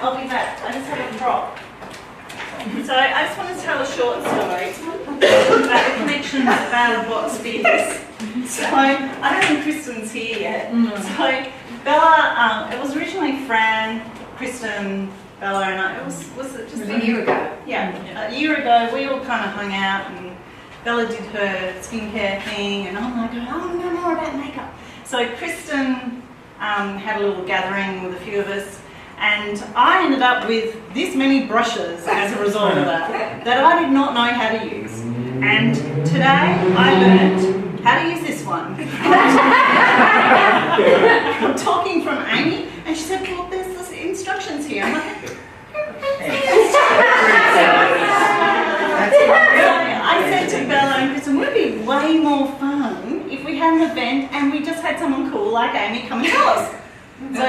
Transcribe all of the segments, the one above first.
I'll be back. I just have a prop. So I just want to tell a short story about the connections about Box Biz. So I don't think Kristen's here yet. So Bella, it was originally Fran, Kristen, Bella and I. It was it just a year ago? Yeah, a year ago we all kind of hung out and Bella did her skincare thing and I'm like, I want to know more about makeup. So Kristen had a little gathering with a few of us and I ended up with this many brushes as a result of that I did not know how to use. And today I learned how to use this one. I'm talking from Amy and she said, well, there's this instructions here. I'm like, I said to Bella and Kristen, would it be way more fun if we had an event and we just had someone cool like Amy come and tell us? So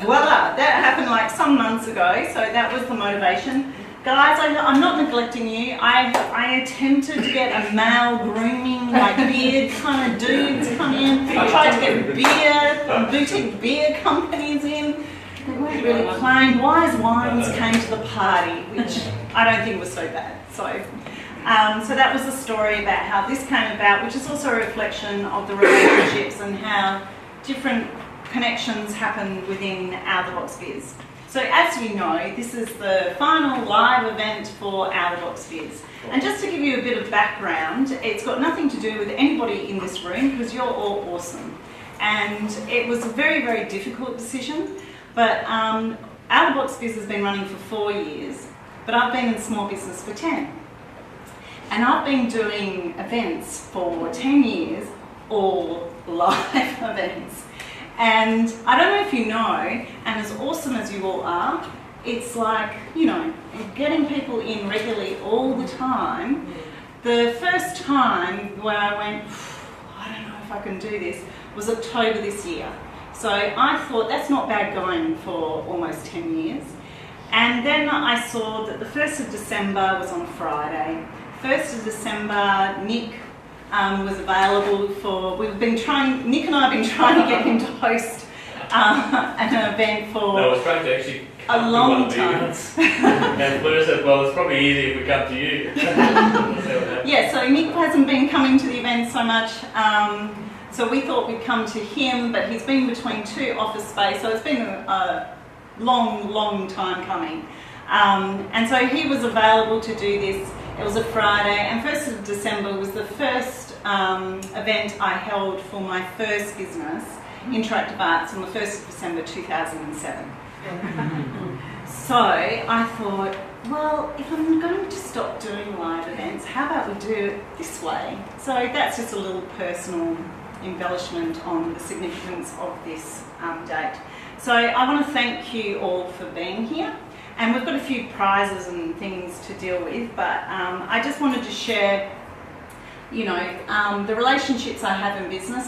voila, that happened like some months ago, so that was the motivation. Guys, I'm not neglecting you. I attempted to get a male grooming, like beard kind of dudes come in. I tried to get boutique beer companies in. They weren't really playing. Wise Wines came to the party, which I don't think was so bad. So that was the story about how this came about, which is also a reflection of the relationships and how different connections happen within Out of the Box Biz. So as you know, this is the final live event for Out of the Box Biz. And just to give you a bit of background, it's got nothing to do with anybody in this room because you're all awesome. And it was a very, very difficult decision. But Out of the Box Biz has been running for 4 years, but I've been in small business for 10. And I've been doing events for 10 years, all live events. And I don't know if you know, and as awesome as you all are, it's like, you know, getting people in regularly all the time. The first time where I went, I don't know if I can do this, was October this year. So I thought that's not bad going for almost 10 years. And then I saw that the 1st of December was on Friday. 1st of December, Nick was available for, Nick and I have been trying to get him to host an event for no, I was trying to actually a long time. And Fleur said, well, it's probably easier if we come to you. Yeah, so Nick hasn't been coming to the event so much. So we thought we'd come to him, but he's been between 2 office space, so it's been a long, long time coming. And so he was available to do this. It was a Friday, and 1st of December was the first event I held for my first business, Interactive Arts, on the 1st of December 2007. So I thought, well, if I'm going to stop doing live events, how about we do it this way? So that's just a little personal embellishment on the significance of this date. So I want to thank you all for being here. And we've got a few prizes and things to deal with, but I just wanted to share, you know, the relationships I have in business.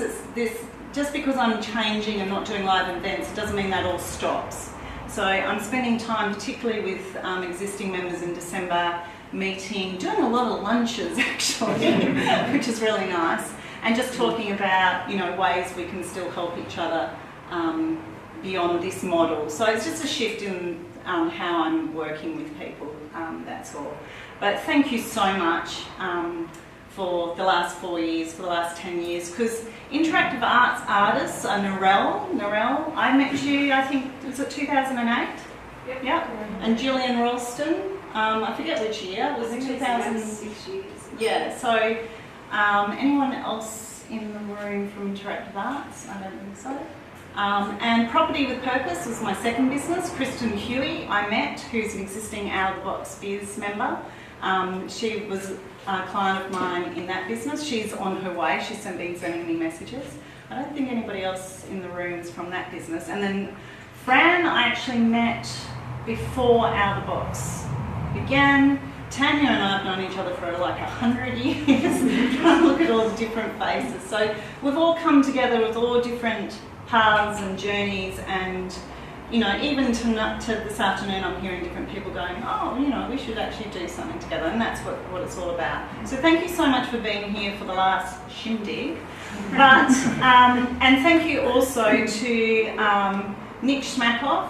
Just because I'm changing and not doing live events, it doesn't mean that all stops. So I'm spending time particularly with existing members in December, doing a lot of lunches actually, which is really nice, and just talking about, you know, ways we can still help each other beyond this model. So it's just a shift in how I'm working with people, that's all. But thank you so much for the last 4 years, for the last 10 years, because interactive arts artists are Narelle, I met you, I think, was it 2008? Yep. And Gillian Ralston, I forget which year, was it 2006 years? Yeah, so anyone else in the room from Interactive Arts? I don't think so. And Property with Purpose was my second business. Kristen Huey I met, who's an existing Out of the Box Biz member. She was a client of mine in that business. She's on her way. She's been sending me messages. I don't think anybody else in the room is from that business. And then Fran I actually met before Out of the Box began. Tanya and I have known each other for like 100 years. Trying to look at all the different faces. So we've all come together with all different paths and journeys, and you know, even to this afternoon I'm hearing different people going, oh, you know, we should actually do something together, and that's what it's all about. So thank you so much for being here for the last shindig. But and thank you also to Nick Schmackoff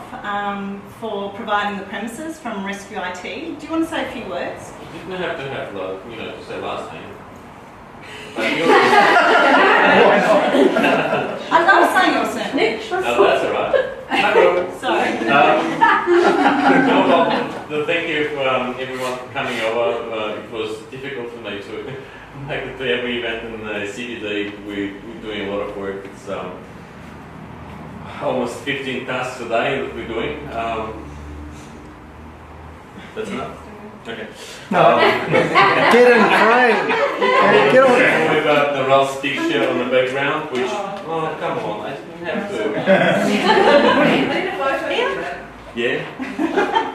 for providing the premises from Rescue IT. Do you want to say a few words? You didn't have to have, to say last name. I love saying your surname. Nick Schmackoff. Oh, that's all right. Sorry. Thank you for everyone for coming over. It was difficult for me to make it to every event in the CBD. We're doing a lot of work. It's almost 15 tasks a day that we're doing. That's enough? Okay. No. Get in frame. Get on. With the Ralph's picture on the background, which, oh, come on, I didn't have to. Yeah.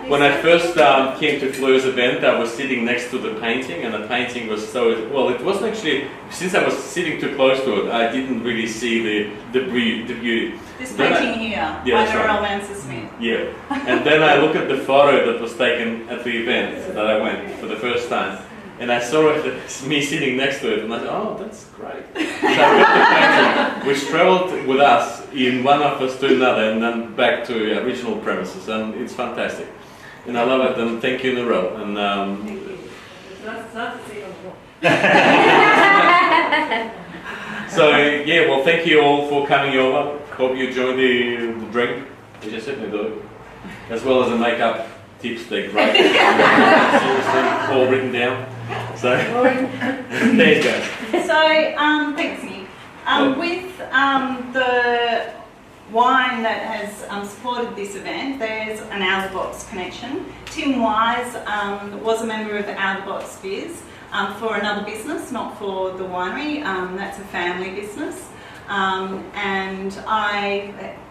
When I first came to Fleur's event, I was sitting next to the painting, and the painting was so, well, it wasn't actually, since I was sitting too close to it, I didn't really see the beauty. This painting here, by Romance Smith. Yeah. And then I looked at the photo that was taken at the event that I went for the first time. And I saw it, me sitting next to it, and I said, oh, that's great. So I got the painting, which travelled with us in one office to another, and then back to original premises, and it's fantastic. And I love it, and thank you, Narelle. And thank you. It's nice to see you on board. So, yeah, well, thank you all for coming over. Hope you enjoyed the drink, which I certainly do, as well as the makeup tips. They're great. Seriously, all written down. So, there you go. So, thanks, Nick. With the wine that has supported this event, there's an out-of-the-box connection. Tim Wise was a member of Box Biz for another business, not for the winery. That's a family business. And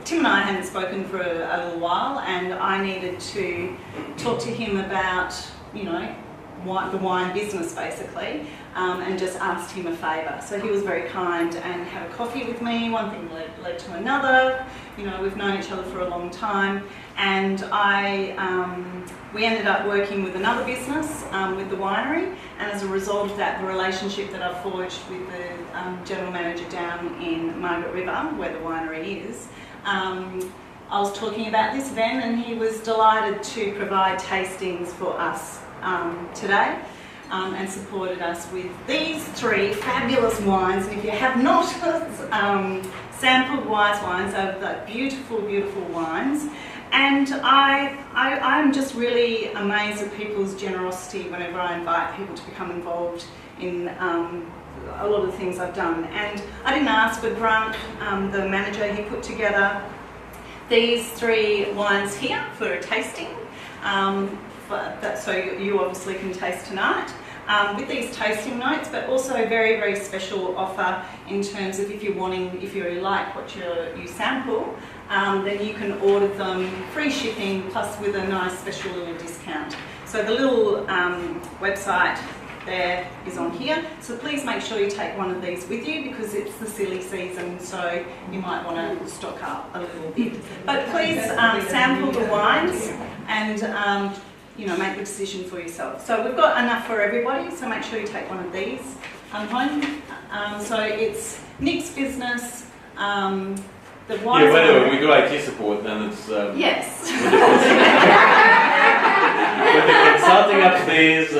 Tim and I hadn't spoken for a little while, and I needed to talk to him about, the wine business basically, and just asked him a favour. So he was very kind and had a coffee with me. One thing led to another. We've known each other for a long time, and we ended up working with another business, with the winery, and as a result of that, the relationship that I've forged with the general manager down in Margaret River, where the winery is, I was talking about this event, and he was delighted to provide tastings for us today, and supported us with these 3 fabulous wines. And if you have not sampled Wise wines, they're beautiful, beautiful wines. And I'm just really amazed at people's generosity whenever I invite people to become involved in a lot of the things I've done. And I didn't ask, but Grant, the manager, he put together these 3 wines here for a tasting. So you obviously can taste tonight with these tasting notes, but also a very, very special offer in terms of if you really like what you sample, then you can order them free shipping plus with a nice special little discount. So the little website there is on here, so please make sure you take one of these with you because it's the silly season, so you might want to stock up a little bit. But please sample the wines and make the decision for yourself. So we've got enough for everybody, so make sure you take one of these home. So it's Nick's business. The wine. Yeah, whenever we do IT support, then it's yes. With the consulting upstairs,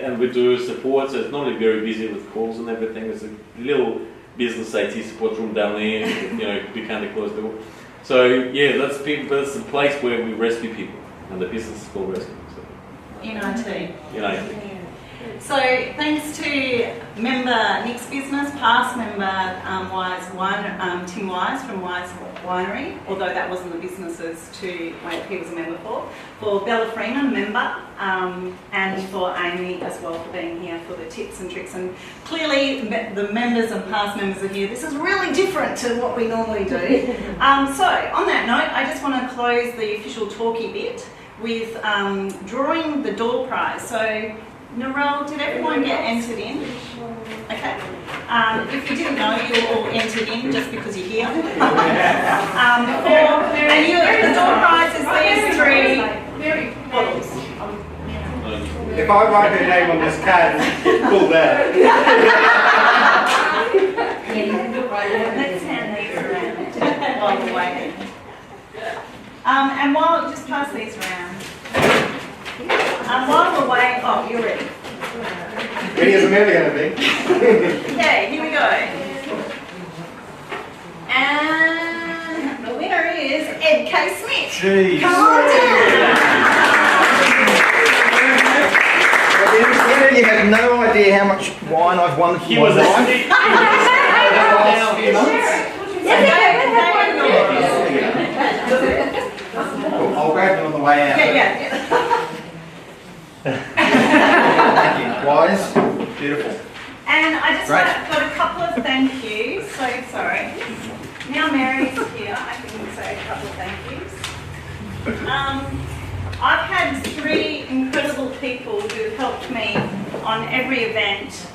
and we do support, so it's normally very busy with calls and everything. There's a little business IT support room down there, we kind of close the door. So yeah, that's a place where we rescue people, and the business is called Rescue. So. In IT. So thanks to member Nick's business, past member Tim Wise from Wise Winery, although that wasn't the businesses he was a member for Bella Freeman, member, and for Amy as well for being here for the tips and tricks. And clearly the members and past members are here. This is really different to what we normally do. So on that note, I just want to close the official talky bit with drawing the door prize. So Narelle, did everyone get entered in? Okay. If you didn't know, you're all entered in just because you're here. The door prize is these 3 bottles. If I write her name on this card, pull that. Let's hand these around while we're waiting. And while, just pass these around. While we're waiting, oh, you're ready. Ready as I'm ever going to be. Okay, here we go. And the winner is Ed K. Smith. Jeez. Come on down. You have no idea how much wine I've won from He my was wife. asleep. I'll grab them on the way out. Yeah. Thank you. Wise, beautiful. And I just Great. got a couple of thank yous. So sorry. Now Mary's here, I can say a couple of thank yous. I've had 3 incredible people who've helped me on every event,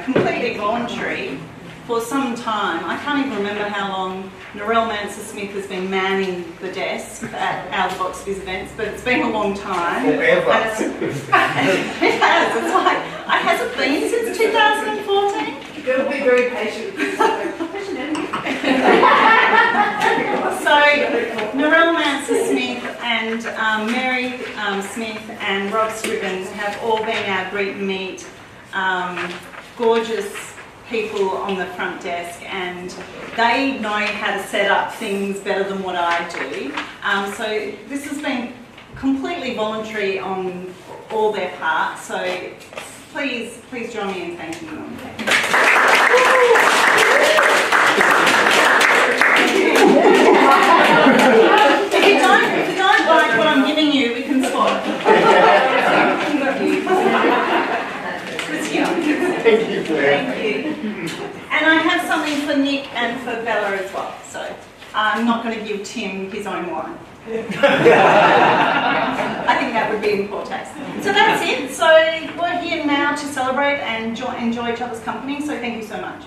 completely voluntary for some time. I can't even remember how long Narelle Manser-Smith has been manning the desk at our Box Biz events, but it's been a long time. Forever. And it has. It's like, has it been since 2014? They'll be very patient. So, Narelle Manser-Smith and Mary Smith and Rob Scriven have all been our greet and meet, gorgeous people on the front desk, and they know how to set up things better than what I do. So this has been completely voluntary on all their part, so please join me in thanking them. If you don't like what I'm giving you, we can swap. Thank you, Claire. Thank you. And I have something for Nick and for Bella as well, so I'm not going to give Tim his own wine. I think that would be in poor taste. So that's it. So we're here now to celebrate and enjoy each other's company, so thank you so much.